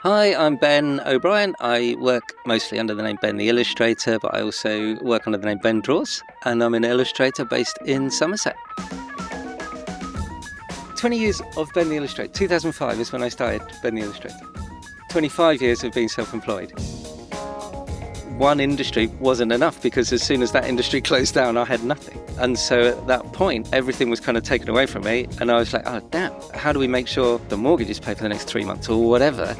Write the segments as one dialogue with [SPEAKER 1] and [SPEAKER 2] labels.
[SPEAKER 1] Hi, I'm Ben O'Brien. I work mostly under the name Ben The Illustrator, but I also work under the name Ben Draws, and I'm an illustrator based in Somerset. 20 years of Ben The Illustrator. 2005 is when I started Ben The Illustrator. 25 years of being self-employed. One industry wasn't enough because as soon as that industry closed down, I had nothing. And so at that point, everything was kind of taken away from me. And I was like, oh, damn, how do we make sure the mortgage is paid for the next 3 months or whatever?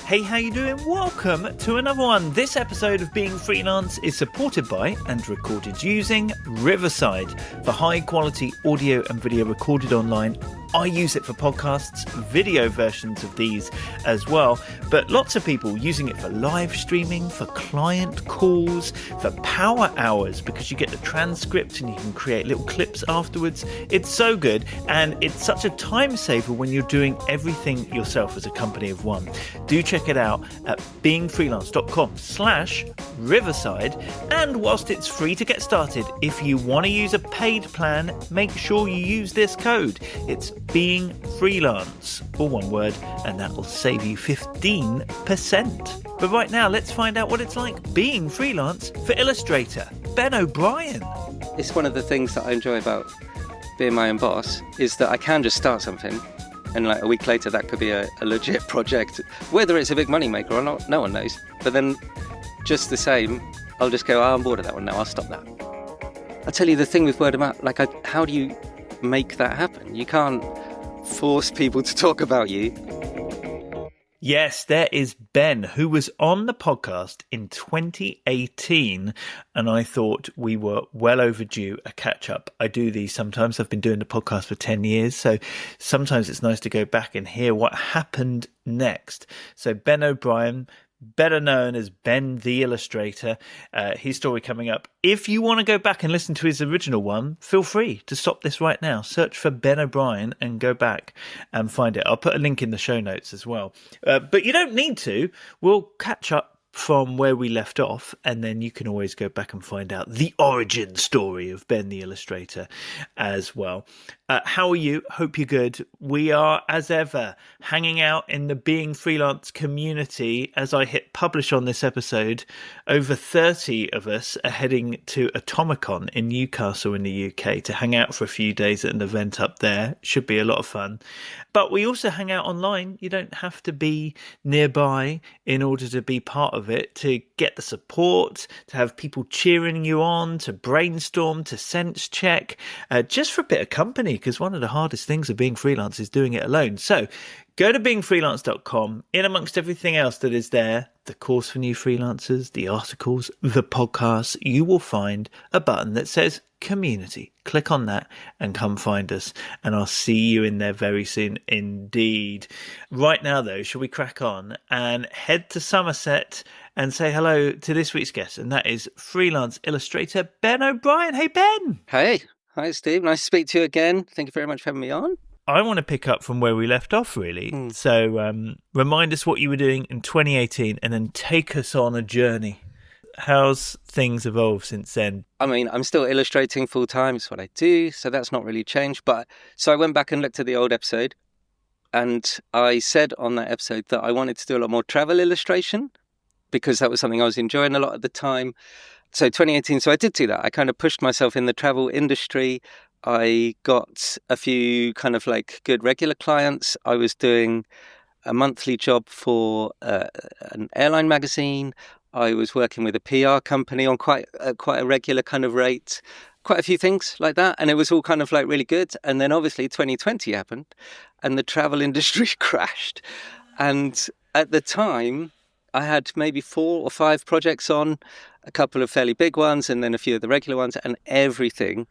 [SPEAKER 2] Hey, how you doing? Welcome to another one. This episode of Being Freelance is supported by and recorded using Riverside for high quality audio and video recorded online. I use it for podcasts, video versions of these as well, but lots of people using it for live streaming, for client calls, for power hours, because you get the transcript and you can create little clips afterwards. It's so good, and it's such a time saver when you're doing everything yourself as a company of one. Do check it out at beingfreelance.com/Riverside, and whilst it's free to get started, if you want to use a paid plan, make sure you use this code. It's Being Freelance, all one word, and that will save you 15%. But right now, let's find out what it's like being freelance for illustrator Ben O'Brien.
[SPEAKER 1] It's one of the things that I enjoy about being my own boss is that I can just start something and like a week later that could be a legit project. Whether it's a big money maker or not, no one knows. But then just the same, I'll just go, I'm bored of that one now, I'll stop that. I'll tell you the thing with word of mouth, like how do you make that happen? You can't force people to talk about you.
[SPEAKER 2] Yes, there is Ben, who was on the podcast in 2018, and I thought we were well overdue a catch-up. I do these sometimes. I've been doing the podcast for 10 years, so sometimes it's nice to go back and hear what happened next. So Ben O'Brien, better known as Ben The Illustrator, his story coming up. If you want to go back and listen to his original one, feel free to stop this right now. Search for Ben O'Brien and go back and find it. I'll put a link in the show notes as well. But you don't need to. We'll catch up from where we left off, and then you can always go back and find out the origin story of Ben the Illustrator as well. How are you? Hope you're good. We are, as ever, hanging out in the Being Freelance community. As I hit publish on this episode, over 30 of us are heading to Atomicon in Newcastle in the UK to hang out for a few days at an event up there. Should be a lot of fun. But we also hang out online. You don't have to be nearby in order to be part of it, to get the support, to have people cheering you on, to brainstorm, to sense check, just for a bit of company, because one of the hardest things of being freelance is doing it alone. So go to beingfreelance.com. In amongst everything else that is there, the course for new freelancers, the articles, the podcasts, you will find a button that says community. Click on that and come find us, and I'll see you in there very soon indeed. Right now, though, shall we crack on and head to Somerset and say hello to this week's guest, and that is freelance illustrator Ben O'Brien. Hey, Ben.
[SPEAKER 1] Hey. Hi, Steve. Nice to speak to you again. Thank you very much for having me on.
[SPEAKER 2] I want to pick up from where we left off, really. So remind us what you were doing in 2018 and then take us on a journey. How's things evolved since then?
[SPEAKER 1] I mean, I'm still illustrating full time. It's what I do. So that's not really changed. But so I went back and looked at the old episode, and I said on that episode that I wanted to do a lot more travel illustration because that was something I was enjoying a lot at the time. So 2018, so I did do that. I kind of pushed myself in the travel industry. I got a few kind of like good regular clients. I was doing a monthly job for an airline magazine. I was working with a PR company on quite a regular kind of rate, quite a few things like that. And it was all kind of like really good. And then obviously 2020 happened and the travel industry crashed. And at the time, I had maybe 4 or 5 projects on, a couple of fairly big ones and then a few of the regular ones, and everything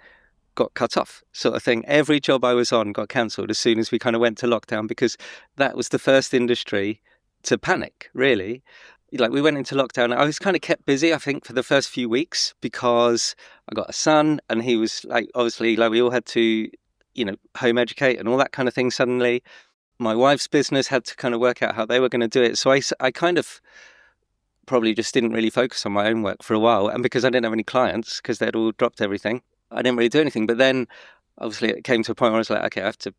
[SPEAKER 1] got cut off, sort of thing. Every job I was on got cancelled as soon as we kind of went to lockdown, because that was the first industry to panic, really. Like, we went into lockdown. I was kind of kept busy, I think, for the first few weeks because I got a son and he was like, obviously, like we all had to, home educate and all that kind of thing suddenly. My wife's business had to kind of work out how they were going to do it. So I kind of probably just didn't really focus on my own work for a while. And because I didn't have any clients, because they'd all dropped everything, I didn't really do anything. But then obviously it came to a point where I was like, okay, I have to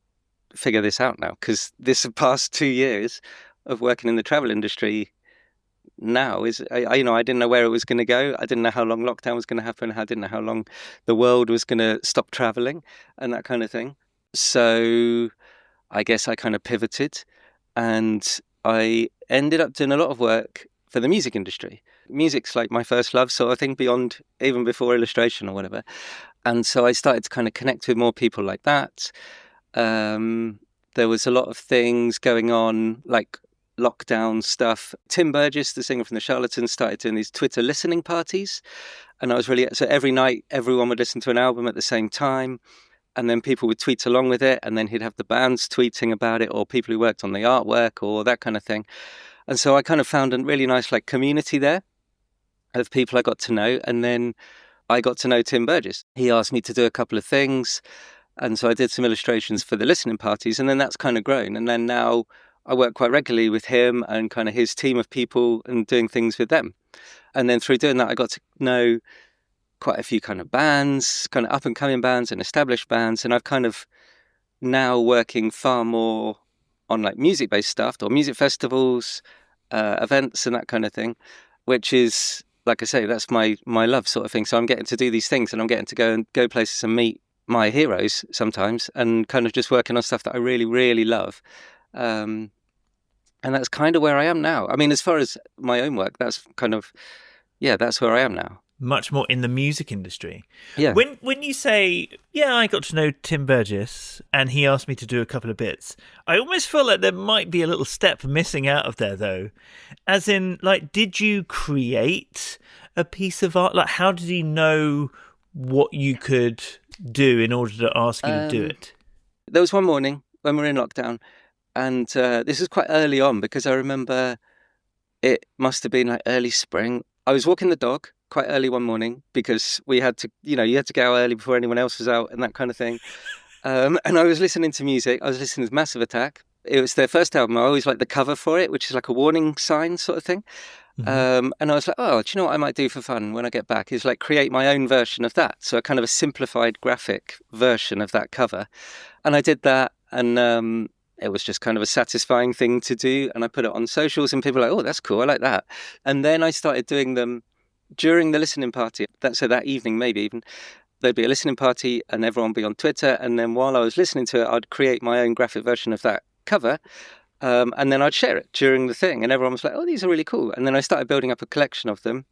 [SPEAKER 1] figure this out now, because this past 2 years, of working in the travel industry now is, I didn't know where it was going to go. I didn't know how long lockdown was going to happen. I didn't know how long the world was going to stop traveling and that kind of thing. So I guess I kind of pivoted, and I ended up doing a lot of work for the music industry. Music's like my first love, so I think beyond, even before illustration or whatever. And so I started to kind of connect with more people like that. There was a lot of things going on, like lockdown stuff. Tim Burgess, the singer from the Charlatans, started doing these Twitter listening parties. And I was so every night, everyone would listen to an album at the same time. And then people would tweet along with it. And then he'd have the bands tweeting about it, or people who worked on the artwork or that kind of thing. And so I kind of found a really nice like community there of people I got to know. And then I got to know Tim Burgess. He asked me to do a couple of things. And so I did some illustrations for the listening parties. And then that's kind of grown. And then now I work quite regularly with him and kind of his team of people and doing things with them. And then through doing that, I got to know quite a few kind of bands, kind of up and coming bands and established bands. And I've kind of now working far more on like music based stuff or music festivals, events and that kind of thing, which is, like I say, that's my love sort of thing. So I'm getting to do these things, and I'm getting to go places and meet my heroes sometimes, and kind of just working on stuff that I really, really love. And that's kind of where I am now. I mean, as far as my own work, that's kind of, that's where I am now.
[SPEAKER 2] Much more in the music industry.
[SPEAKER 1] Yeah.
[SPEAKER 2] When you say, I got to know Tim Burgess and he asked me to do a couple of bits, I almost feel like there might be a little step missing out of there, though. As in, like, did you create a piece of art? Like, how did he know what you could do in order to ask you to do it?
[SPEAKER 1] There was one morning when we were in lockdown, and this was quite early on, because I remember it must have been like early spring. I was walking the dog quite early one morning, because we had to, you had to go early before anyone else was out and that kind of thing. And I was listening to music. I was listening to Massive Attack. It was their first album. I always like the cover for it, which is like a warning sign sort of thing. Mm-hmm. And I was like, do you know what I might do for fun when I get back is like create my own version of that. So a kind of a simplified graphic version of that cover. And I did that, and it was just kind of a satisfying thing to do. And I put it on socials, and people were like, oh, that's cool. I like that. And then I started doing them during the listening party. So that evening, maybe even, there'd be a listening party and everyone would be on Twitter. And then while I was listening to it, I'd create my own graphic version of that cover. And then I'd share it during the thing. And everyone was like, oh, these are really cool. And then I started building up a collection of them.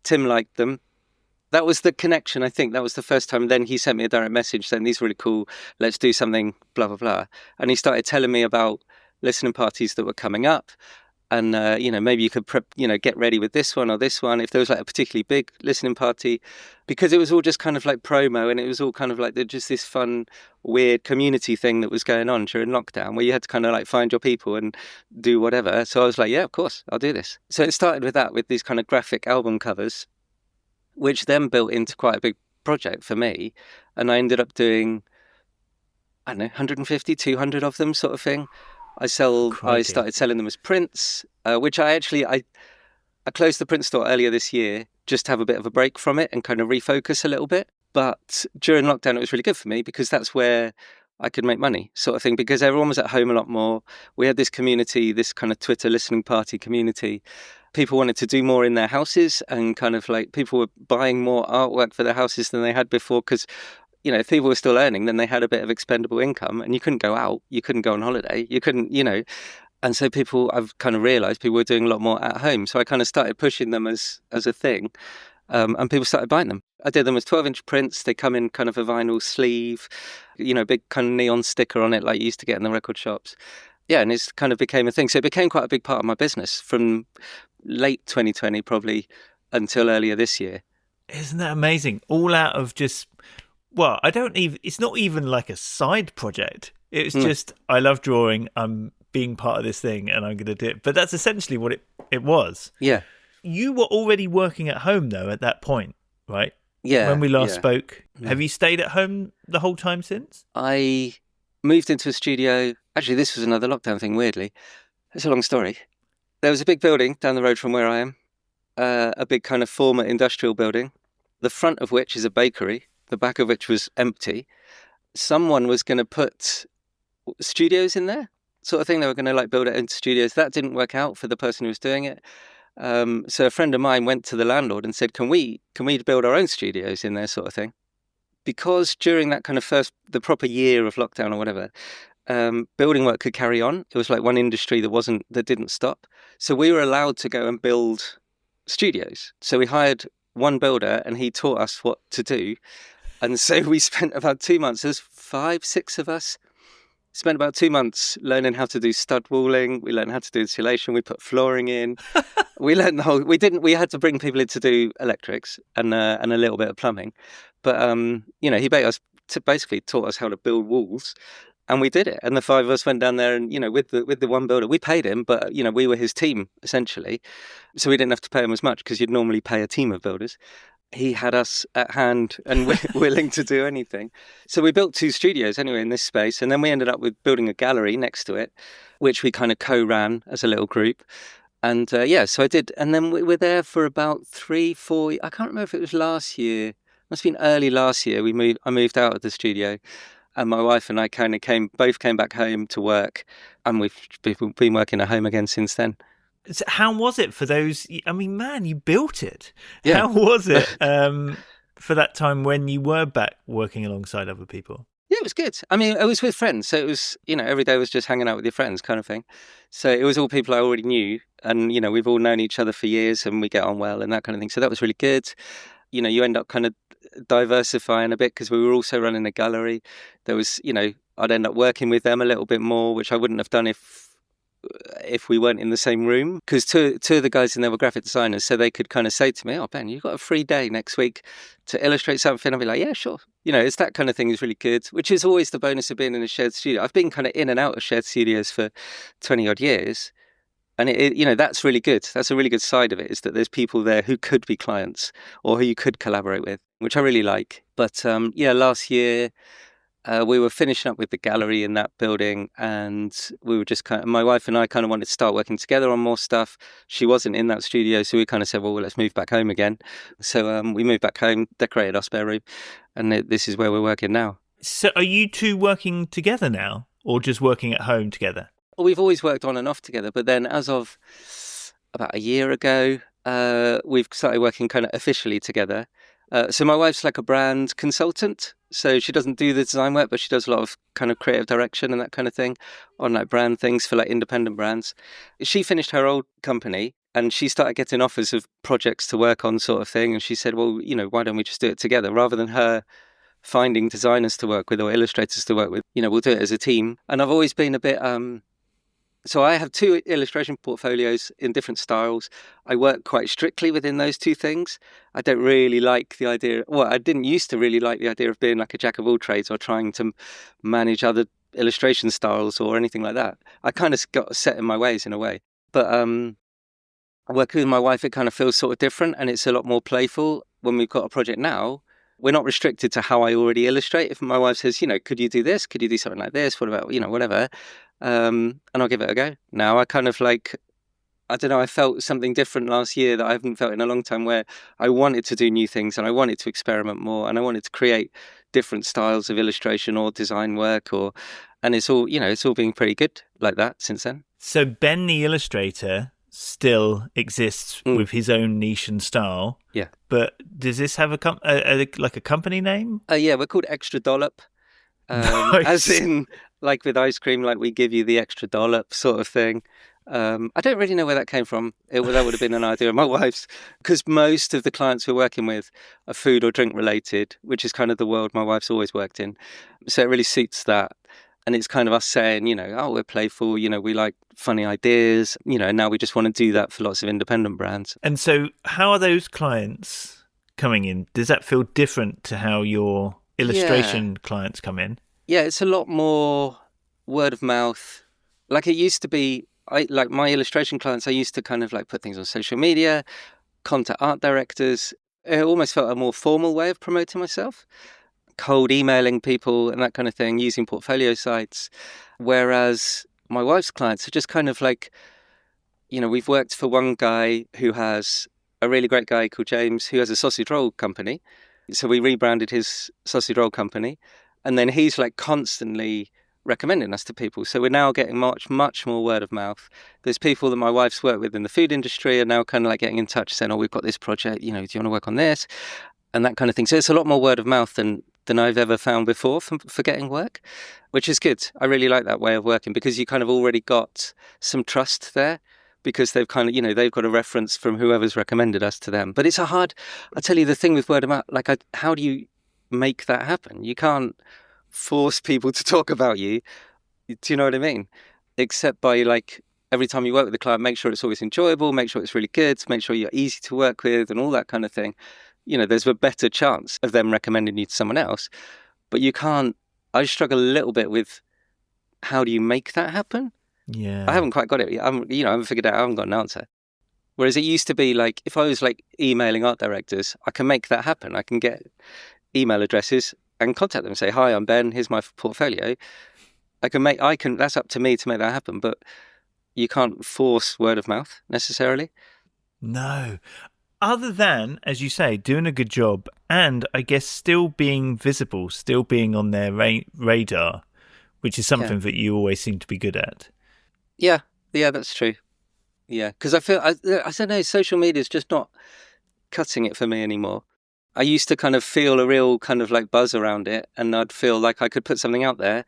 [SPEAKER 1] Tim liked them. That was the connection, I think. That was the first time. Then he sent me a direct message saying, these are really cool. Let's do something, blah, blah, blah. And he started telling me about listening parties that were coming up. And, maybe you could get ready with this one or this one, if there was like a particularly big listening party, because it was all just kind of like promo, and it was all kind of like just this fun, weird community thing that was going on during lockdown, where you had to kind of like find your people and do whatever. So I was like, yeah, of course, I'll do this. So it started with that, with these kind of graphic album covers, which then built into quite a big project for me. And I ended up doing, 150, 200 of them sort of thing. I started selling them as prints, which I closed the print store earlier this year just to have a bit of a break from it and kind of refocus a little bit. But during lockdown, it was really good for me, because that's where I could make money, sort of thing, because everyone was at home a lot more. We had this community, this kind of Twitter listening party community. People wanted to do more in their houses, and kind of like people were buying more artwork for their houses than they had before, because if people were still earning, then they had a bit of expendable income, and you couldn't go out, you couldn't go on holiday, you couldn't, and so I've kind of realised people were doing a lot more at home. So I kind of started pushing them as a thing, and people started buying them. I did them as 12-inch prints. They come in kind of a vinyl sleeve, big kind of neon sticker on it like you used to get in the record shops. Yeah, and it kind of became a thing. So it became quite a big part of my business from late 2020 probably until earlier this year.
[SPEAKER 2] Isn't that amazing? All out of just... Well, it's not even like a side project. It's just, I love drawing, I'm being part of this thing, and I'm going to do it. But that's essentially what it was.
[SPEAKER 1] Yeah.
[SPEAKER 2] You were already working at home, though, at that point, right?
[SPEAKER 1] Yeah.
[SPEAKER 2] When we last spoke. Yeah. Have you stayed at home the whole time since?
[SPEAKER 1] I moved into a studio. Actually, this was another lockdown thing, weirdly. It's a long story. There was a big building down the road from where I am, a big kind of former industrial building, the front of which is a bakery, the back of which was empty. Someone was going to put studios in there, sort of thing. They were going to like build it into studios. That didn't work out for the person who was doing it. So a friend of mine went to the landlord and said, can we build our own studios in there, sort of thing? Because during that kind of the proper year of lockdown or whatever, building work could carry on. It was like one industry that didn't stop. So we were allowed to go and build studios. So we hired one builder and he taught us what to do. And so we spent about 2 months, there's 5, 6 of us, spent about 2 months learning how to do stud walling. We learned how to do insulation. We put flooring in. We learned we had to bring people in to do electrics and a little bit of plumbing. But, he basically taught us how to build walls. And we did it. And the 5 of us went down there and, with the one builder, we paid him, but, we were his team, essentially. So we didn't have to pay him as much because you'd normally pay a team of builders. He had us at hand and willing to do anything. So we built 2 studios anyway in this space. And then we ended up with building a gallery next to it, which we kind of co-ran as a little group. And so I did. And then we were there for about 3, 4, I can't remember if it was last year. Must have been early last year. I moved out of the studio. And my wife and I kind of came back home to work, and we've been working at home again since then.
[SPEAKER 2] So how was it for those? I mean, man, you built it.
[SPEAKER 1] Yeah.
[SPEAKER 2] How was it for that time when you were back working alongside other people?
[SPEAKER 1] Yeah, it was good. I mean, I was with friends, so it was, every day was just hanging out with your friends kind of thing. So it was all people I already knew, and, we've all known each other for years and we get on well and that kind of thing. So that was really good. You end up kind of diversifying a bit because we were also running a gallery. There was, I'd end up working with them a little bit more, which I wouldn't have done if we weren't in the same room, because two of the guys in there were graphic designers, so they could kind of say to me, oh, Ben, you've got a free day next week to illustrate something. I'd be like, yeah, sure. It's that kind of thing is really good, which is always the bonus of being in a shared studio. I've been kind of in and out of shared studios for 20 odd years. And that's really good. That's a really good side of it, is that there's people there who could be clients or who you could collaborate with, which I really like. But last year we were finishing up with the gallery in that building, and we were just my wife and I kind of wanted to start working together on more stuff. She wasn't in that studio, so we kind of said, well, let's move back home again. So we moved back home, decorated our spare room, and this is where we're working now.
[SPEAKER 2] So are you two working together now, or just working at home together?
[SPEAKER 1] We've always worked on and off together, but then as of about a year ago, we've started working kind of officially together. So my wife's like a brand consultant, so she doesn't do the design work, but she does a lot of kind of creative direction and that kind of thing on like brand things for like independent brands. She finished her old company and she started getting offers of projects to work on, sort of thing. And she said, well, why don't we just do it together rather than her finding designers to work with or illustrators to work with? We'll do it as a team. And I've always been a bit... So I have 2 illustration portfolios in different styles. I work quite strictly within those 2 things. I don't really like the idea... Well, I didn't used to really like the idea of being like a jack of all trades or trying to manage other illustration styles or anything like that. I kind of got set in my ways in a way. But working with my wife, it kind of feels sort of different, and it's a lot more playful. When we've got a project now, we're not restricted to how I already illustrate. If my wife says, could you do this? Could you do something like this? What about, whatever. And I'll give it a go. Now I kind of like, I don't know, I felt something different last year that I haven't felt in a long time, where I wanted to do new things and I wanted to experiment more and I wanted to create different styles of illustration or design work, and it's all, it's all been pretty good like that since then.
[SPEAKER 2] So Ben the Illustrator still exists with his own niche and style.
[SPEAKER 1] Yeah.
[SPEAKER 2] But does this have a company name?
[SPEAKER 1] Yeah, we're called Extra Dollop.
[SPEAKER 2] Nice.
[SPEAKER 1] As in, like with ice cream, like we give you the extra dollop sort of thing. I don't really know where that came from. That would have been an idea of my wife's, because most of the clients we're working with are food or drink related, which is kind of the world my wife's always worked in. So it really suits that. And it's kind of us saying, we're playful, we like funny ideas, and now we just want to do that for lots of independent brands.
[SPEAKER 2] And so how are those clients coming in? Does that feel different to how your illustration clients come in?
[SPEAKER 1] Yeah, it's a lot more word of mouth. Like it used to be, like my illustration clients, I used to kind of like put things on social media, contact art directors. It almost felt a more formal way of promoting myself. Cold emailing people and that kind of thing, using portfolio sites. Whereas my wife's clients are just kind of like, we've worked for one guy who has a really great guy called James, who has a sausage roll company. So we rebranded his sausage roll company. And then he's like constantly recommending us to people. So we're now getting much more word of mouth. There's people that my wife's worked with in the food industry are now kind of like getting in touch saying, oh, we've got this project, do you want to work on this? And that kind of thing. So it's a lot more word of mouth than I've ever found before for getting work, which is good. I really like that way of working because you kind of already got some trust there because they've kind of, they've got a reference from whoever's recommended us to them. But it's I tell you, the thing with word of mouth, like how do you make that happen? You can't force people to talk about you. Do you know what I mean? Except by like every time you work with a client, make sure it's always enjoyable, make sure it's really good, make sure you're easy to work with and all that kind of thing. There's a better chance of them recommending you to someone else. But you can't, I struggle a little bit with how do you make that happen?
[SPEAKER 2] Yeah.
[SPEAKER 1] I haven't quite got it. I haven't figured it out. I haven't got an answer. Whereas it used to be like, if I was like emailing art directors, I can make that happen. I can get email addresses and contact them and say, hi, I'm Ben, here's my portfolio. That's up to me to make that happen, but you can't force word of mouth necessarily.
[SPEAKER 2] No. Other than, as you say, doing a good job and I guess still being visible, still being on their radar, which is something that you always seem to be good at.
[SPEAKER 1] Yeah, that's true. Yeah, because I feel, I don't know, social media is just not cutting it for me anymore. I used to kind of feel a real kind of like buzz around it, and I'd feel like I could put something out there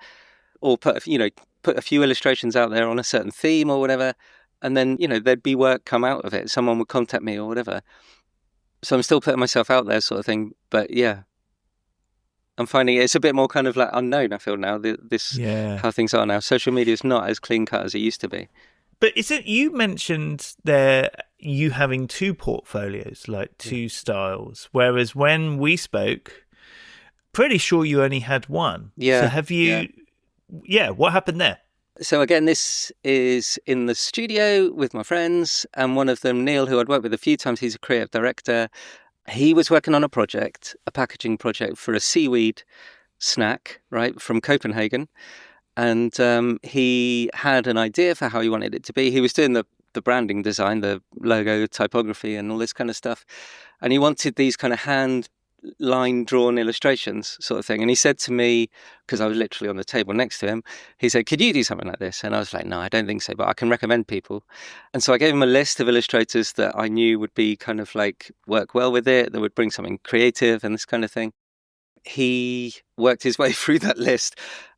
[SPEAKER 1] or put a few illustrations out there on a certain theme or whatever, and then, there'd be work come out of it. Someone would contact me or whatever. So I'm still putting myself out there sort of thing. But yeah, I'm finding it's a bit more kind of like unknown, I feel now, how things are now. Social media is not as clean cut as it used to be.
[SPEAKER 2] But you mentioned there you having two portfolios, like two styles, whereas when we spoke, pretty sure you only had one.
[SPEAKER 1] Yeah.
[SPEAKER 2] So have you... Yeah, what happened there?
[SPEAKER 1] So again, this is in the studio with my friends, and one of them, Neil, who I'd worked with a few times, he's a creative director. He was working on a packaging project for a seaweed snack, right, from Copenhagen. And he had an idea for how he wanted it to be. He was doing the branding design, the logo typography and all this kind of stuff. And he wanted these kind of hand line drawn illustrations sort of thing. And he said to me, because I was literally on the table next to him, he said, could you do something like this? And I was like, no, I don't think so, but I can recommend people. And so I gave him a list of illustrators that I knew would be kind of like work well with it, that would bring something creative and this kind of thing. He worked his way through that list.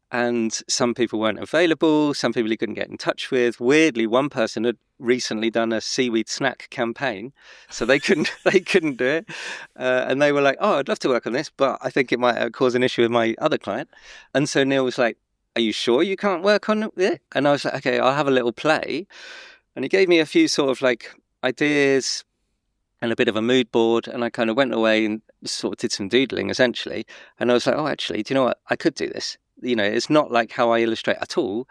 [SPEAKER 1] And some people weren't available, some people he couldn't get in touch with. Weirdly, one person had recently done a seaweed snack campaign, so they couldn't do it. And they were like, oh, I'd love to work on this, but I think it might cause an issue with my other client. And so Neil was like, are you sure you can't work on it? And I was like, okay, I'll have a little play. And he gave me a few sort of like ideas and a bit of a mood board, and I kind of went away and sort of did some doodling essentially. And I was like, oh, actually, do you know what? I could do this. It's not like how I illustrate at all,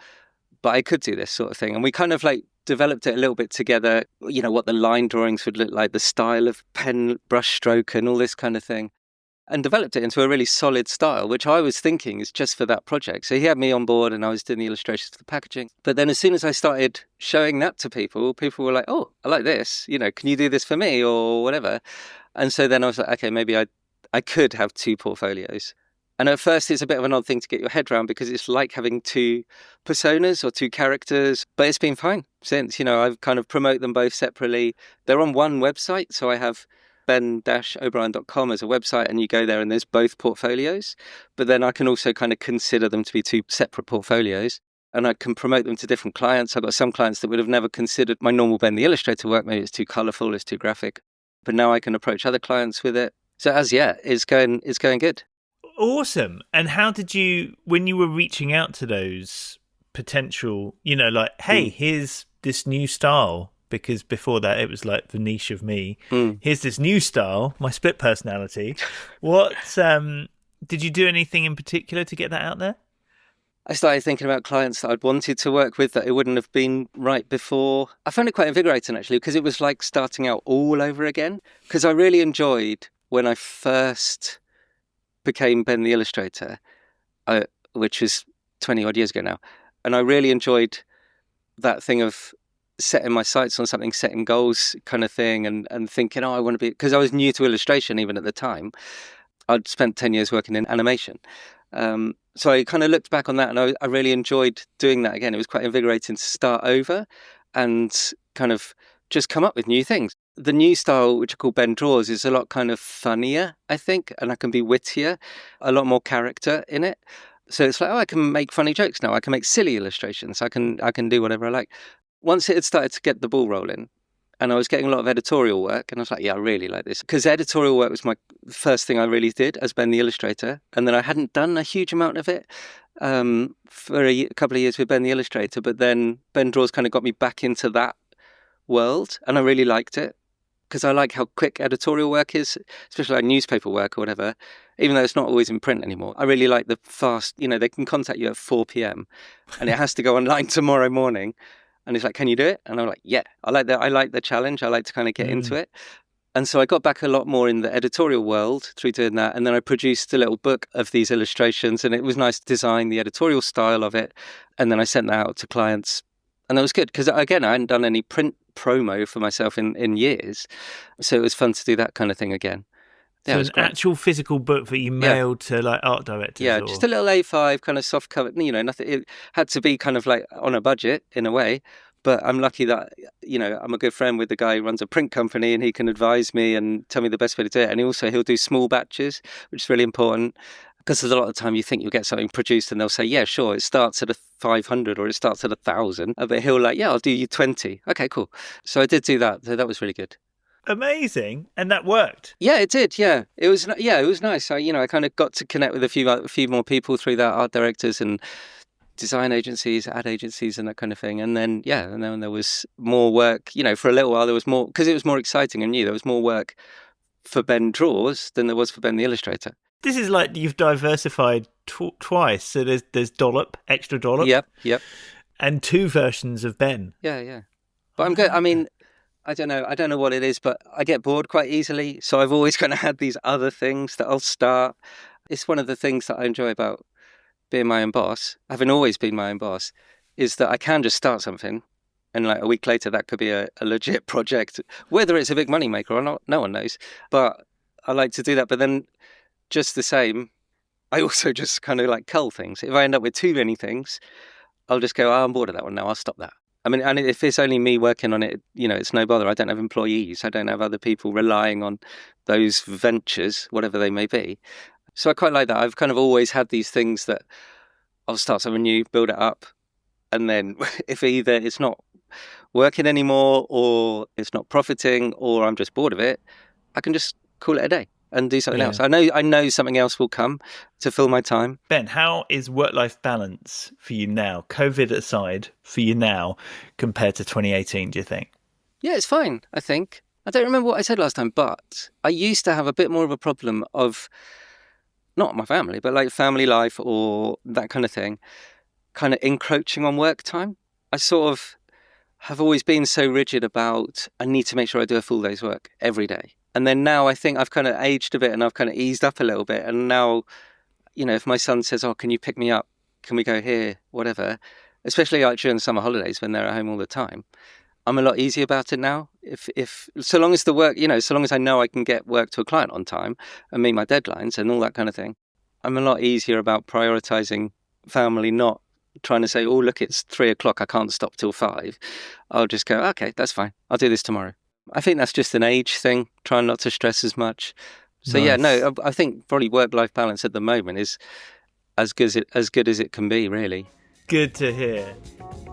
[SPEAKER 1] but I could do this sort of thing. And we kind of like developed it a little bit together, what the line drawings would look like, the style of pen brush stroke and all this kind of thing, and developed it into a really solid style, which I was thinking is just for that project. So he had me on board and I was doing the illustrations for the packaging. But then as soon as I started showing that to people were like, oh, I like this, can you do this for me or whatever? And so then I was like, okay, maybe I could have two portfolios. And at first, it's a bit of an odd thing to get your head around because it's like having two personas or two characters. But it's been fine since, I've kind of promote them both separately. They're on one website. So I have ben-o'brien.com as a website, and you go there and there's both portfolios. But then I can also kind of consider them to be two separate portfolios. And I can promote them to different clients. I've got some clients that would have never considered my normal Ben the Illustrator work. Maybe it's too colourful, it's too graphic. But now I can approach other clients with it. So it's going good.
[SPEAKER 2] Awesome. And how did you, when you were reaching out to those potential, like, hey, here's this new style, because before that it was like the niche of me. Here's this new style, my split personality. What, did you do anything in particular to get that out there?
[SPEAKER 1] I started thinking about clients that I'd wanted to work with that it wouldn't have been right before. I found it quite invigorating, actually, because it was like starting out all over again. Because I really enjoyed when I first became Ben the Illustrator, which was 20 odd years ago now. And I really enjoyed that thing of setting my sights on something, setting goals kind of thing, and thinking, oh, I want to be, because I was new to illustration even at the time. I'd spent 10 years working in animation. So I kind of looked back on that, and I really enjoyed doing that again. It was quite invigorating to start over and kind of just come up with new things. The new style, which I call Ben Draws, is a lot kind of funnier, I think, and I can be wittier, a lot more character in it. So it's like, oh, I can make funny jokes now. I can make silly illustrations. I can do whatever I like. Once it had started to get the ball rolling, and I was getting a lot of editorial work, and I was like, yeah, I really like this. Because editorial work was my first thing I really did as Ben the Illustrator. And then I hadn't done a huge amount of it for a couple of years with Ben the Illustrator. But then Ben Draws kind of got me back into that world, and I really liked it. Because I like how quick editorial work is, especially like newspaper work or whatever, even though it's not always in print anymore. I really like the fast, they can contact you at 4 p.m. and it has to go online tomorrow morning. And it's like, can you do it? And I'm like, yeah, I like that. I like the challenge. I like to kind of get into it. And so I got back a lot more in the editorial world through doing that. And then I produced a little book of these illustrations, and it was nice to design the editorial style of it. And then I sent that out to clients. And that was good because, again, I hadn't done any print promo for myself in years. So it was fun to do that kind of thing again.
[SPEAKER 2] Yeah, so an actual physical book that you mailed to like art directors?
[SPEAKER 1] Yeah, just a little A5 kind of soft cover, nothing. It had to be kind of like on a budget in a way. But I'm lucky that, I'm a good friend with the guy who runs a print company, and he can advise me and tell me the best way to do it. And he'll do small batches, which is really important. Because there's a lot of time you think you'll get something produced and they'll say, yeah, sure, it starts at 500 or it starts at 1,000. But he'll I'll do you 20. Okay, cool. So I did do that. So that was really good.
[SPEAKER 2] Amazing. And that worked.
[SPEAKER 1] Yeah, it did. Yeah, it was nice. I kind of got to connect with a few more people through that, art directors and design agencies, ad agencies and that kind of thing. And then, and then there was more work, for a little while there was more, because it was more exciting and new. There was more work for Ben Draws than there was for Ben the Illustrator.
[SPEAKER 2] This is like you've diversified twice. So there's Dollop, extra Dollop.
[SPEAKER 1] Yep.
[SPEAKER 2] And 2 versions of Ben.
[SPEAKER 1] Yeah. But I'm good. I mean, I don't know what it is, but I get bored quite easily. So I've always kind of had these other things that I'll start. It's one of the things that I enjoy about being my own boss, having always been my own boss, is that I can just start something. And like a week later, that could be a legit project. Whether it's a big money maker or not, no one knows. But I like to do that. But then just the same, I also just kind of like cull things. If I end up with too many things, I'll just go, I'm bored of that one now, I'll stop that. I mean, and if it's only me working on it, it's no bother. I don't have employees. I don't have other people relying on those ventures, whatever they may be. So I quite like that. I've kind of always had these things that I'll start something new, build it up. And then if either it's not working anymore or it's not profiting or I'm just bored of it, I can just call it a day and do something else. I know something else will come to fill my time.
[SPEAKER 2] Ben, how is work-life balance for you now, COVID aside, for you now compared to 2018, do you think?
[SPEAKER 1] Yeah, it's fine, I think. I don't remember what I said last time, but I used to have a bit more of a problem of, not my family, but like family life or that kind of thing, kind of encroaching on work time. I sort of have always been so rigid about, I need to make sure I do a full day's work every day. And then now I think I've kind of aged a bit and I've kind of eased up a little bit. And now, if my son says, can you pick me up? Can we go here? Whatever. Especially like during the summer holidays when they're at home all the time. I'm a lot easier about it now. If so long as the work, so long as I know I can get work to a client on time and meet my deadlines and all that kind of thing, I'm a lot easier about prioritizing family, not trying to say, oh, look, it's 3:00. I can't stop till 5. I'll just go, okay, that's fine. I'll do this tomorrow. I think that's just an age thing, trying not to stress as much. So nice. I think probably work-life balance at the moment is as good as it can be, really.
[SPEAKER 2] Good to hear.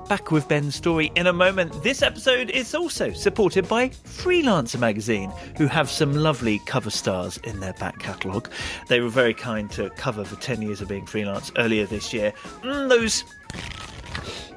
[SPEAKER 2] Back with Ben's story in a moment. This episode is also supported by Freelancer magazine, who have some lovely cover stars in their back catalogue. They were very kind to cover for 10 years of Being Freelance earlier this year. Those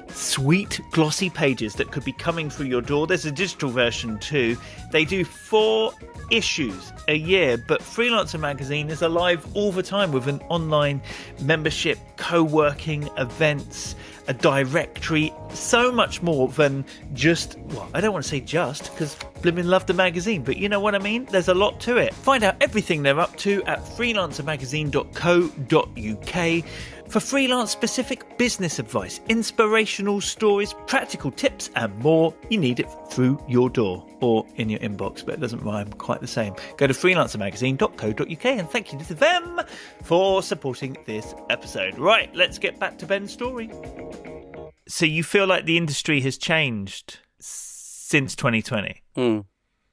[SPEAKER 2] sweet glossy pages that could be coming through your door. There's a digital version too. They do 4 issues a year, but Freelancer magazine is alive all the time with an online membership, co-working, events, a directory, so much more than just, well, I don't want to say just, because blimmin' love the magazine, but you know what I mean? There's a lot to it. Find out everything they're up to at freelancermagazine.co.uk. For freelance-specific business advice, inspirational stories, practical tips and more, you need it through your door or in your inbox, but it doesn't rhyme quite the same. Go to freelancermagazine.co.uk and thank you to them for supporting this episode. Right, let's get back to Ben's story. So you feel like the industry has changed since 2020?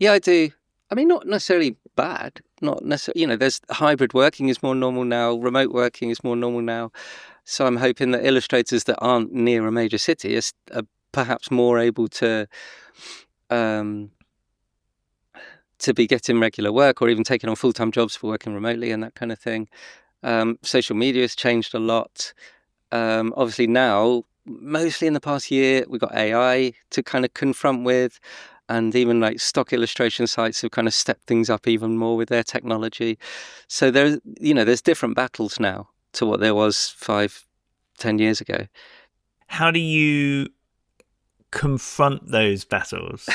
[SPEAKER 1] Yeah, I do. I mean, not necessarily bad. Not necessarily, there's hybrid working is more normal now. Remote working is more normal now. So I'm hoping that illustrators that aren't near a major city are perhaps more able to be getting regular work or even taking on full-time jobs for working remotely and that kind of thing. Social media has changed a lot. Obviously now, mostly in the past year, we've got AI to kind of confront with. And even like stock illustration sites have kind of stepped things up even more with their technology. So there's different battles now to what there was 5-10 years ago.
[SPEAKER 2] How do you confront those battles?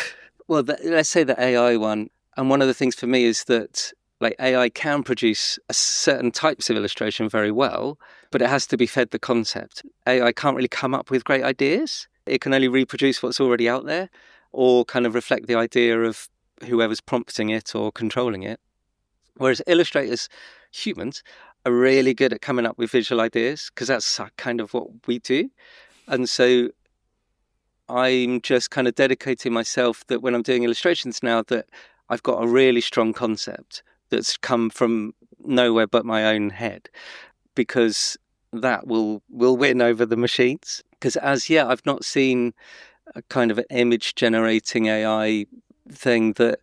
[SPEAKER 1] Well, let's say the AI one. And one of the things for me is that like AI can produce a certain types of illustration very well, but it has to be fed the concept. AI can't really come up with great ideas. It can only reproduce what's already out there, or kind of reflect the idea of whoever's prompting it or controlling it. Whereas illustrators, humans, are really good at coming up with visual ideas because that's kind of what we do. And so I'm just kind of dedicating myself that when I'm doing illustrations now that I've got a really strong concept that's come from nowhere but my own head, because that will win over the machines. Because I've not seen a kind of an image generating AI thing that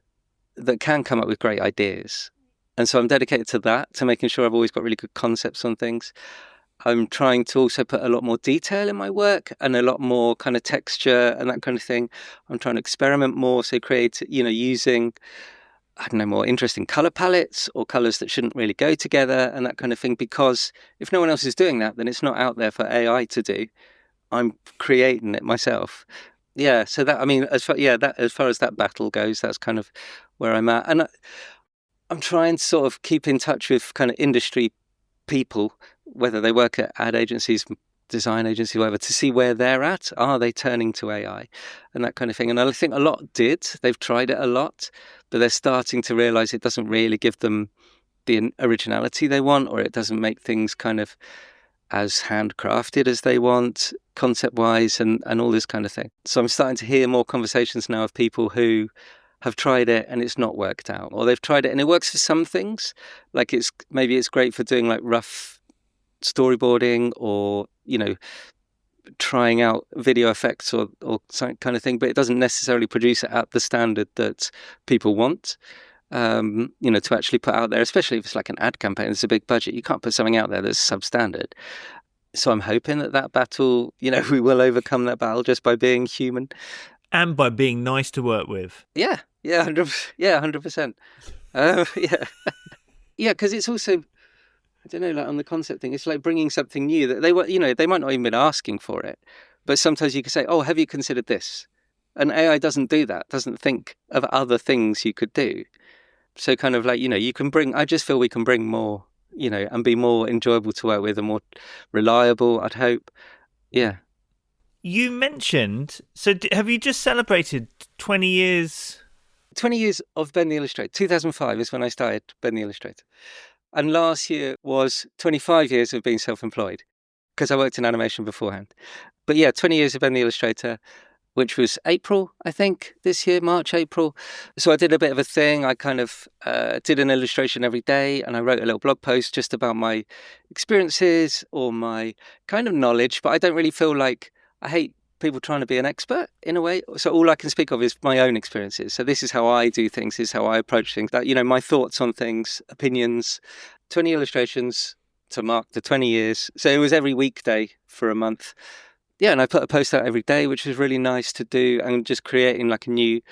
[SPEAKER 1] can come up with great ideas. And so I'm dedicated to that, to making sure I've always got really good concepts on things. I'm trying to also put a lot more detail in my work and a lot more kind of texture and that kind of thing. I'm trying to experiment more, so create, using, more interesting color palettes or colors that shouldn't really go together and that kind of thing. Because if no one else is doing that, then it's not out there for AI to do. I'm creating it myself. Yeah, so that, as far as that battle goes, that's kind of where I'm at. And I'm trying to sort of keep in touch with kind of industry people, whether they work at ad agencies, design agency, whatever, to see where they're at. Are they turning to AI and that kind of thing? And I think a lot did. They've tried it a lot, but they're starting to realize it doesn't really give them the originality they want, or it doesn't make things kind of as handcrafted as they want, concept-wise, and all this kind of thing. So I'm starting to hear more conversations now of people who have tried it and it's not worked out, or they've tried it and it works for some things, like it's great for doing like rough storyboarding or trying out video effects or some kind of thing, but it doesn't necessarily produce it at the standard that people want. To actually put out there, especially if it's like an ad campaign, it's a big budget. You can't put something out there that's substandard. So I'm hoping that battle, we will overcome that battle just by being human.
[SPEAKER 2] And by being nice to work with.
[SPEAKER 1] Yeah, 100%. Yeah, because it's also, I don't know, like on the concept thing, it's like bringing something new that they might not even been asking for it, but sometimes you can say, oh, have you considered this? And AI doesn't do that, doesn't think of other things you could do. So kind of like, you can I just feel we can bring more, and be more enjoyable to work with and more reliable, I'd hope. Yeah.
[SPEAKER 2] You mentioned, so have you just celebrated 20 years?
[SPEAKER 1] 20 years of Ben The Illustrator. 2005 is when I started Ben The Illustrator. And last year was 25 years of being self-employed, because I worked in animation beforehand. But yeah, 20 years of Ben The Illustrator, which was April, I think, this year, March, April. So I did a bit of a thing. I kind of did an illustration every day, and I wrote a little blog post just about my experiences or my kind of knowledge, but I don't really feel like, I hate people trying to be an expert in a way. So all I can speak of is my own experiences. So this is how I do things, this is how I approach things, that, my thoughts on things, opinions, 20 illustrations to mark the 20 years. So it was every weekday for a month. Yeah, and I put a post out every day, which was really nice to do, and just creating like a new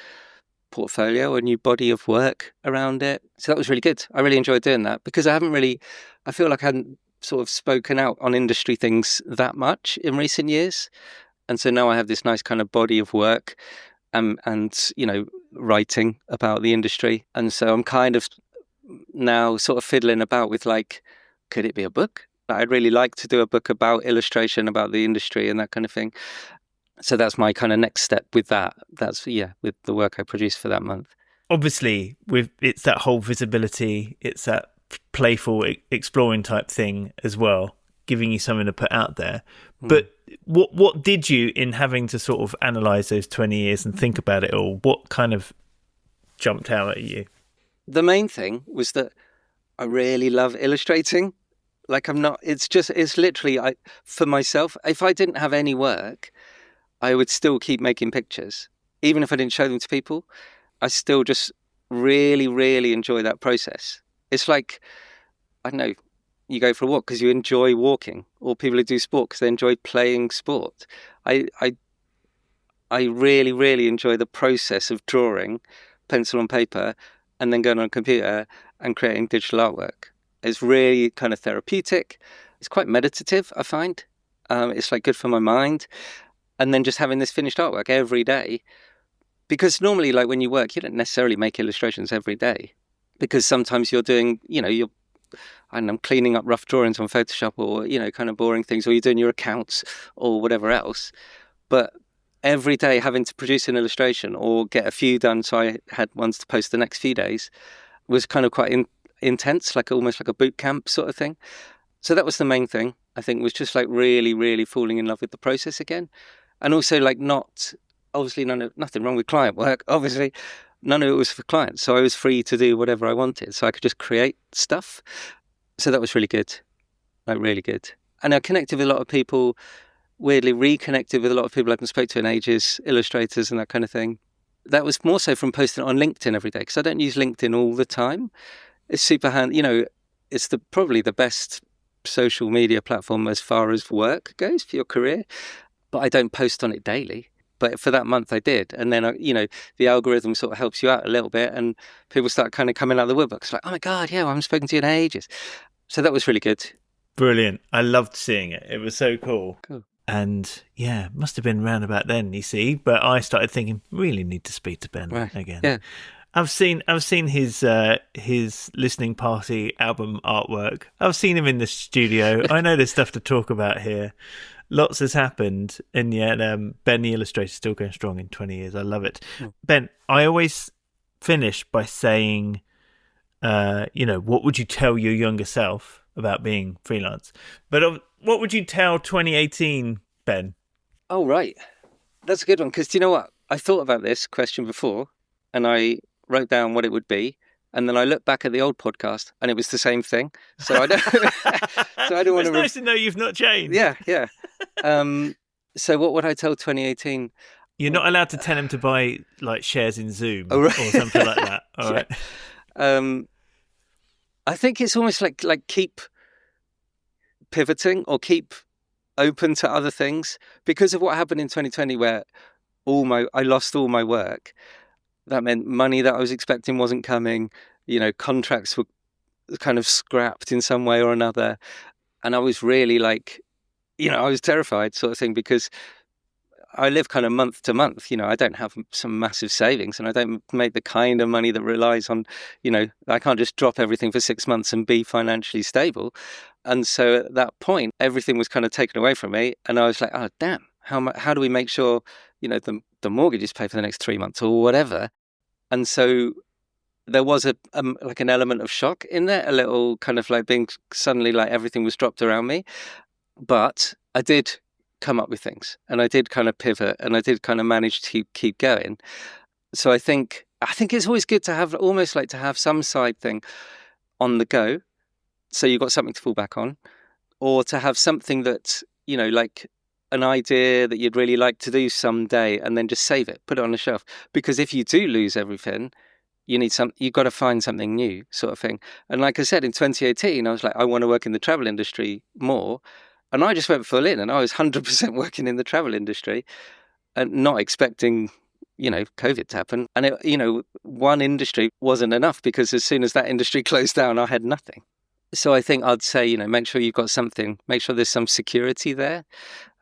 [SPEAKER 1] portfolio, a new body of work around it. So that was really good. I really enjoyed doing that because I feel like I hadn't sort of spoken out on industry things that much in recent years. And so now I have this nice kind of body of work and writing about the industry. And so I'm kind of now sort of fiddling about with like, could it be a book? I'd really like to do a book about illustration, about the industry and that kind of thing. So that's my kind of next step with that. That's, with the work I produced for that month.
[SPEAKER 2] Obviously, it's that whole visibility, it's that playful exploring type thing as well, giving you something to put out there. But what did you, in having to sort of analyze those 20 years and think about it all, what kind of jumped out at you?
[SPEAKER 1] The main thing was that I really love illustrating. Like it's literally, for myself, if I didn't have any work, I would still keep making pictures. Even if I didn't show them to people, I still just really, really enjoy that process. It's like, I don't know, you go for a walk because you enjoy walking, or people who do sport because they enjoy playing sport. I really, really enjoy the process of drawing, pencil on paper, and then going on a computer and creating digital artwork. It's really kind of therapeutic. It's quite meditative, I find. It's like good for my mind. And then just having this finished artwork every day. Because normally, like when you work, you don't necessarily make illustrations every day. Because sometimes you're doing, I'm cleaning up rough drawings on Photoshop, or, kind of boring things, or you're doing your accounts or whatever else. But every day having to produce an illustration or get a few done, so I had ones to post the next few days, was kind of quite intense, like almost like a boot camp sort of thing. So that was the main thing, I think, was just like really, really falling in love with the process again. And also like obviously nothing wrong with client work, obviously. None of it was for clients. So I was free to do whatever I wanted. So I could just create stuff. So that was really good, like really good. And I connected with a lot of people, weirdly reconnected with a lot of people I haven't spoke to in ages, illustrators and that kind of thing. That was more so from posting it on LinkedIn every day, because I don't use LinkedIn all the time. It's super handy, it's probably the best social media platform as far as work goes for your career, but I don't post on it daily. But for that month I did. And then, the algorithm sort of helps you out a little bit, and people start kind of coming out of the woodwork. It's like, oh my God, yeah, well, I haven't spoken to you in ages. So that was really good.
[SPEAKER 2] Brilliant. I loved seeing it. It was so cool.
[SPEAKER 1] Cool.
[SPEAKER 2] And yeah, must have been round about then, you see. But I started thinking, really need to speak to Ben again.
[SPEAKER 1] Yeah.
[SPEAKER 2] I've seen his listening party album artwork. I've seen him in the studio. I know there's stuff to talk about here. Lots has happened, and yet Ben the Illustrator is still going strong in 20 years. I love it. Ben, I always finish by saying, what would you tell your younger self about being freelance? But what would you tell 2018 Ben?
[SPEAKER 1] Oh, right. That's a good one, because do you know what? I thought about this question before, and I wrote down what it would be, and then I looked back at the old podcast, and it was the same thing. So I don't. So I don't want to.
[SPEAKER 2] It's nice to know you've not changed.
[SPEAKER 1] Yeah. So what would I tell 2018?
[SPEAKER 2] You're not allowed to tell him to buy like shares in Zoom
[SPEAKER 1] or
[SPEAKER 2] something like that. All right.
[SPEAKER 1] I think it's almost like keep pivoting or keep open to other things, because of what happened in 2020, where I lost all my work. That meant money that I was expecting wasn't coming. Contracts were kind of scrapped in some way or another. And I was really I was terrified sort of thing, because I live kind of month to month. I don't have some massive savings, and I don't make the kind of money that relies on, I can't just drop everything for 6 months and be financially stable. And so at that point, everything was kind of taken away from me. And I was like, oh, damn, how do we make sure, the mortgage is paid for the next 3 months or whatever? And so there was like an element of shock in there, a little kind of like being suddenly like everything was dropped around me. But I did come up with things, and I did kind of pivot, and I did kind of manage to keep going. So I think it's always good to have almost like to have some side thing on the go, so you've got something to fall back on, or to have something that, like an idea that you'd really like to do someday, and then just save it, put it on the shelf. Because if you do lose everything, you've got to find something new, sort of thing. And like I said, in 2018, I was like, I want to work in the travel industry more. And I just went full in, and I was 100% working in the travel industry, and not expecting, COVID to happen. And, one industry wasn't enough, because as soon as that industry closed down, I had nothing. So I think I'd say, make sure you've got something, make sure there's some security there.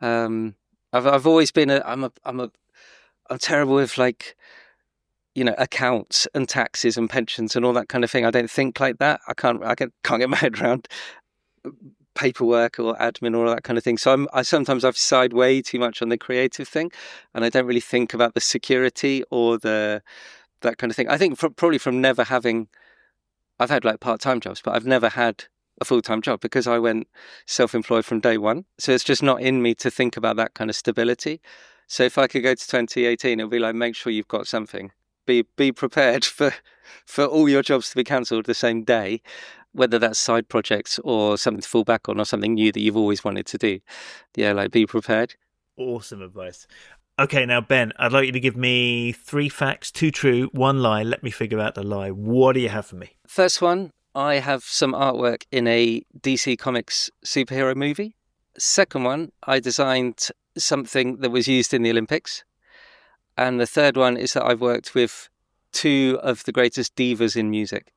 [SPEAKER 1] I've always been I'm terrible with accounts and taxes and pensions and all that kind of thing. I don't think like that. I can't get my head around paperwork or admin or all that kind of thing. So I've side way too much on the creative thing, and I don't really think about the security or that kind of thing. I think probably from never having, I've had like part-time jobs, but I've never had a full-time job because I went self-employed from day one. So it's just not in me to think about that kind of stability. So if I could go to 2018, it'll be like, make sure you've got something. Be prepared for all your jobs to be cancelled the same day, whether that's side projects or something to fall back on or something new that you've always wanted to do. Yeah, like be prepared.
[SPEAKER 2] Awesome advice. Okay, now, Ben, I'd like you to give me 3 facts, 2 true, 1 lie. Let me figure out the lie. What do you have for me?
[SPEAKER 1] First one, I have some artwork in a DC Comics superhero movie. Second one, I designed something that was used in the Olympics. And the third one is that I've worked with 2 of the greatest divas in music.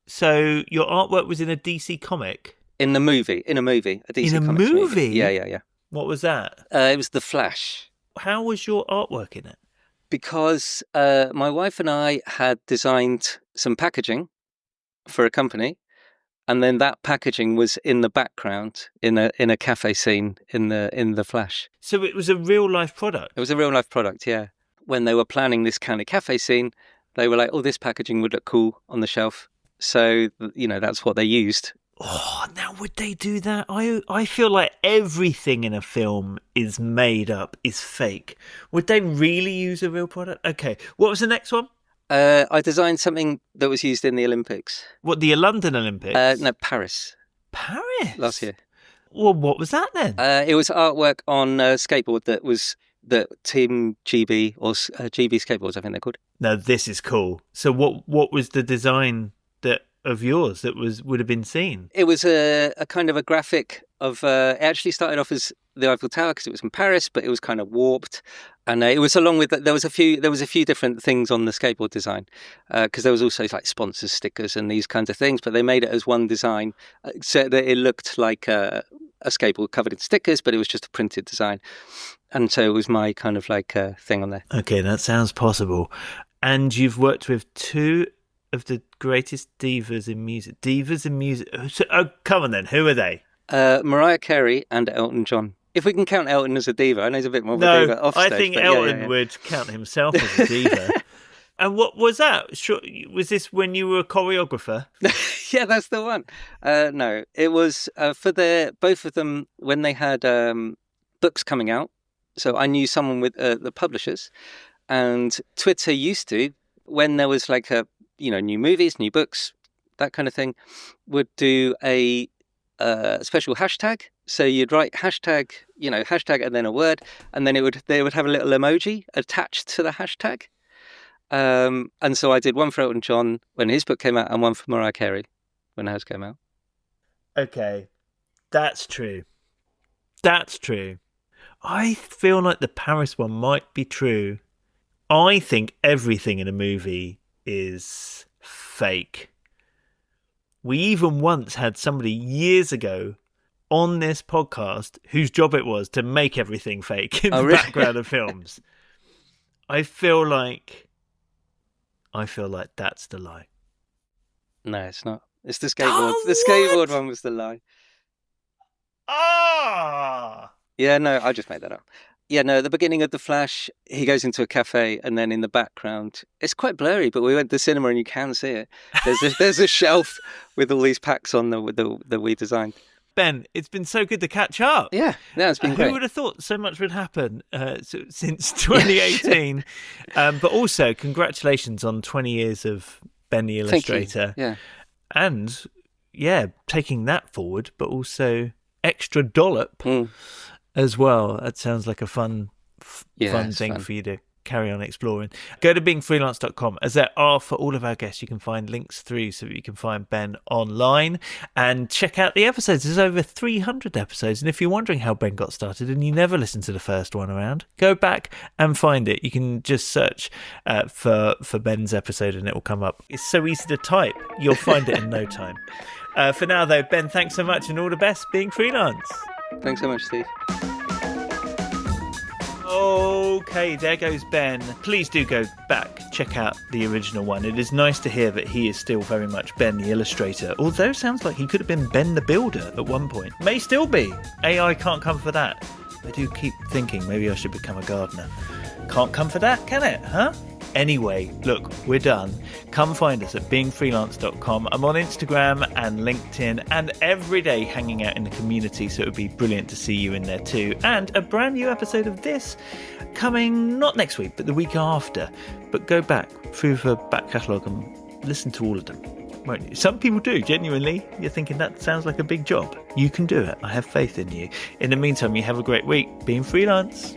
[SPEAKER 2] So your artwork was in a DC comic?
[SPEAKER 1] In a movie, a DC Comics movie. Yeah.
[SPEAKER 2] What was that?
[SPEAKER 1] It was The Flash.
[SPEAKER 2] How was your artwork in it?
[SPEAKER 1] Because my wife and I had designed some packaging for a company, and then that packaging was in the background in a cafe scene in the Flash.
[SPEAKER 2] So it was a real life product?
[SPEAKER 1] It was a real life product, yeah. When they were planning this kind of cafe scene, they were like, "Oh, this packaging would look cool on the shelf." So, that's what they used.
[SPEAKER 2] Oh, now would they do that? I feel like everything in a film is made up, is fake. Would they really use a real product? Okay, what was the next one?
[SPEAKER 1] I designed something that was used in the Olympics.
[SPEAKER 2] What, the London Olympics?
[SPEAKER 1] No, Paris.
[SPEAKER 2] Paris?
[SPEAKER 1] Last year.
[SPEAKER 2] Well, what was that then?
[SPEAKER 1] It was artwork on a skateboard that Team GB, or GB Skateboards, I think they're called.
[SPEAKER 2] Now, this is cool. So what was the design of yours that would have been seen?
[SPEAKER 1] It was a kind of a graphic of. It actually started off as the Eiffel Tower because it was in Paris, but it was kind of warped, and it was along with there was a few different things on the skateboard design because there was also like sponsor stickers and these kinds of things, but they made it as one design so that it looked like a skateboard covered in stickers, but it was just a printed design, and so it was my kind of like thing on there.
[SPEAKER 2] Okay, that sounds possible. And you've worked with 2 of the greatest divas in music. Oh, come on then, who are they?
[SPEAKER 1] Mariah Carey and Elton John. If we can count Elton as a diva, I know he's a bit more of a diva off stage.
[SPEAKER 2] I think Elton would count himself as a diva. And what was that? Was this when you were a choreographer?
[SPEAKER 1] Yeah, that's the one. No, it was for both of them when they had books coming out. So I knew someone with the publishers, and Twitter used to, when there was like new movies, new books, that kind of thing, would do a special hashtag. So you'd write hashtag and then a word, and then they would have a little emoji attached to the hashtag. And so I did one for Elton John when his book came out, and one for Mariah Carey when hers came out.
[SPEAKER 2] Okay, that's true. I feel like the Paris one might be true. I think everything in a movie is fake. We even once had somebody years ago on this podcast whose job it was to make everything fake in the background of films. I feel like that's the lie.
[SPEAKER 1] No, it's not. It's the skateboard. The skateboard one was the lie.
[SPEAKER 2] Ah!
[SPEAKER 1] Yeah, no, I just made that up. Yeah, no, at the beginning of The Flash, he goes into a cafe, and then in the background, it's quite blurry, but we went to the cinema and you can see it. There's a shelf with all these packs on that we designed.
[SPEAKER 2] Ben, it's been so good to catch up.
[SPEAKER 1] Yeah, it's been great.
[SPEAKER 2] Who would have thought so much would happen since 2018? But also, congratulations on 20 years of Ben The Illustrator.
[SPEAKER 1] Yeah.
[SPEAKER 2] And, taking that forward, but also extra dollop as well. That sounds like a fun thing for you to carry on exploring. Go to beingfreelance.com, as there are for all of our guests. You can find links through so that you can find Ben online and check out the episodes. There's over 300 episodes, and if you're wondering how Ben got started and you never listened to the first one around, go back and find it. You can just search for Ben's episode and it will come up. It's so easy to type, you'll find it in no time. For now though, Ben, thanks so much and all the best being freelance.
[SPEAKER 1] Thanks so much, Steve.
[SPEAKER 2] Oh Okay, there goes Ben. Please do go back, check out the original one. It is nice to hear that he is still very much Ben the Illustrator, although sounds like he could have been Ben the Builder at one point. May still be. AI can't come for that. I do keep thinking maybe I should become a gardener. Can't come for that, can it, huh? Anyway, look, we're done. Come find us at beingfreelance.com. I'm on Instagram and LinkedIn and every day hanging out in the community, so it would be brilliant to see you in there too. And a brand new episode of this coming not next week, but the week after. But go back through the back catalogue and listen to all of them, won't you? Some people do, genuinely. You're thinking that sounds like a big job. You can do it. I have faith in you. In the meantime, you have a great week. Being freelance.